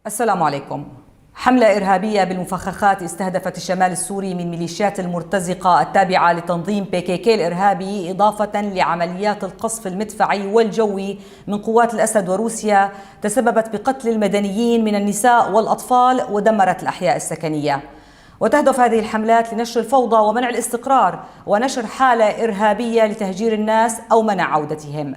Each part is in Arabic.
السلام عليكم. حملة إرهابية بالمفخخات استهدفت الشمال السوري من ميليشيات المرتزقة التابعة لتنظيم PKK الإرهابي، إضافة لعمليات القصف المدفعي والجوي من قوات الأسد وروسيا تسببت بقتل المدنيين من النساء والأطفال ودمرت الأحياء السكنية. وتهدف هذه الحملات لنشر الفوضى ومنع الاستقرار ونشر حالة إرهابية لتهجير الناس أو منع عودتهم.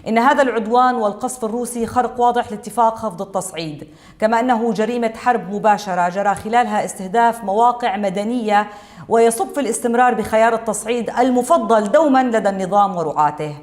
إن هذا العدوان والقصف الروسي خرق واضح لاتفاق خفض التصعيد، كما أنه جريمة حرب مباشرة جرى خلالها استهداف مواقع مدنية، ويصب في الاستمرار بخيار التصعيد المفضل دوما لدى النظام ورعاته.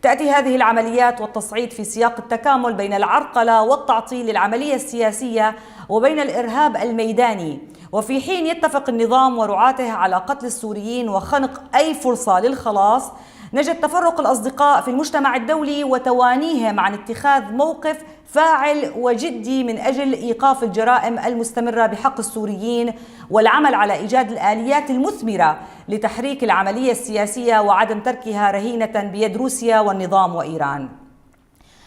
تأتي هذه العمليات والتصعيد في سياق التكامل بين العرقلة والتعطيل للعملية السياسية وبين الإرهاب الميداني، وفي حين يتفق النظام ورعاته على قتل السوريين وخنق أي فرصة للخلاص، نجد تفرق الأصدقاء في المجتمع الدولي وتوانيهم عن اتخاذ موقف فاعل وجدي من أجل إيقاف الجرائم المستمرة بحق السوريين والعمل على إيجاد الآليات المثمرة لتحريك العملية السياسية وعدم تركها رهينة بيد روسيا والنظام وإيران.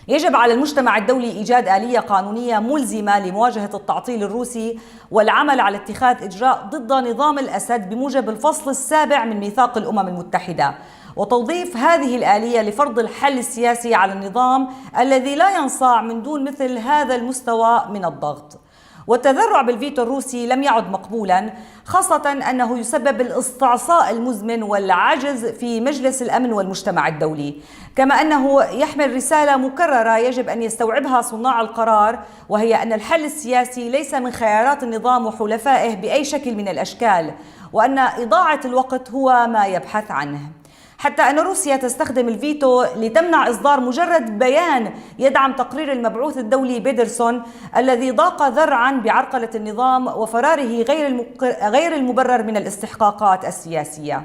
يجب على المجتمع الدولي إيجاد آلية قانونية ملزمة لمواجهة التعطيل الروسي والعمل على اتخاذ إجراء ضد نظام الأسد بموجب الفصل 7 من ميثاق الأمم المتحدة، وتوظيف هذه الآلية لفرض الحل السياسي على النظام الذي لا ينصاع من دون مثل هذا المستوى من الضغط. والتذرع بالفيتو الروسي لم يعد مقبولا، خاصة أنه يسبب الاستعصاء المزمن والعجز في مجلس الأمن والمجتمع الدولي، كما أنه يحمل رسالة مكررة يجب أن يستوعبها صناع القرار، وهي أن الحل السياسي ليس من خيارات النظام وحلفائه بأي شكل من الأشكال، وأن إضاعة الوقت هو ما يبحث عنه. حتى أن روسيا تستخدم الفيتو لتمنع إصدار مجرد بيان يدعم تقرير المبعوث الدولي بيدرسون الذي ضاق ذرعا بعرقلة النظام وفراره غير المبرر من الاستحقاقات السياسية.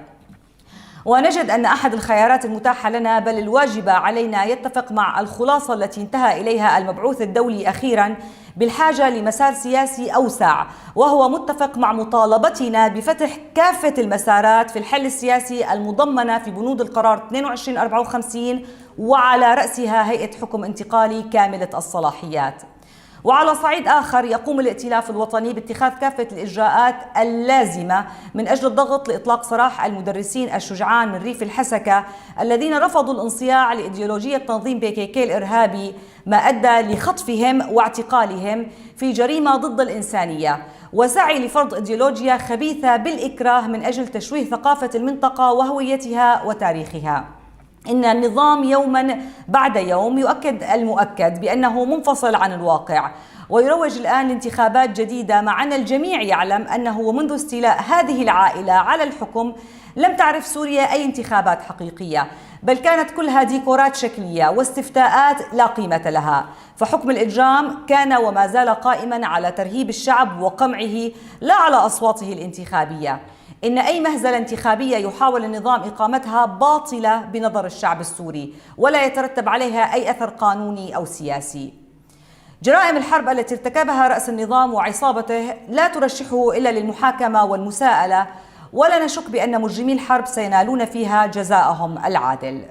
ونجد أن أحد الخيارات المتاحة لنا بل الواجبة علينا يتفق مع الخلاصة التي انتهى إليها المبعوث الدولي أخيرا بالحاجة لمسار سياسي أوسع، وهو متفق مع مطالبتنا بفتح كافة المسارات في الحل السياسي المضمنة في بنود القرار 2254 وعلى رأسها هيئة حكم انتقالي كاملة الصلاحيات. وعلى صعيد آخر يقوم الائتلاف الوطني باتخاذ كافة الإجراءات اللازمة من أجل الضغط لإطلاق سراح المدرسين الشجعان من ريف الحسكة الذين رفضوا الانصياع لإيديولوجية تنظيم PKK الإرهابي، ما أدى لخطفهم واعتقالهم في جريمة ضد الإنسانية وسعي لفرض إيديولوجيا خبيثة بالإكراه من أجل تشويه ثقافة المنطقة وهويتها وتاريخها. إن النظام يوما بعد يوم يؤكد المؤكد بأنه منفصل عن الواقع، ويروج الآن لانتخابات جديدة، مع أن الجميع يعلم أنه منذ استيلاء هذه العائلة على الحكم لم تعرف سوريا أي انتخابات حقيقية، بل كانت كلها ديكورات شكلية واستفتاءات لا قيمة لها. فحكم الإجرام كان وما زال قائما على ترهيب الشعب وقمعه لا على أصواته الانتخابية. إن أي مهزلة انتخابية يحاول النظام إقامتها باطلة بنظر الشعب السوري ولا يترتب عليها أي أثر قانوني أو سياسي. جرائم الحرب التي ارتكبها رأس النظام وعصابته لا ترشحه إلا للمحاكمة والمساءلة، ولا نشك بأن مجرمي الحرب سينالون فيها جزاءهم العادل.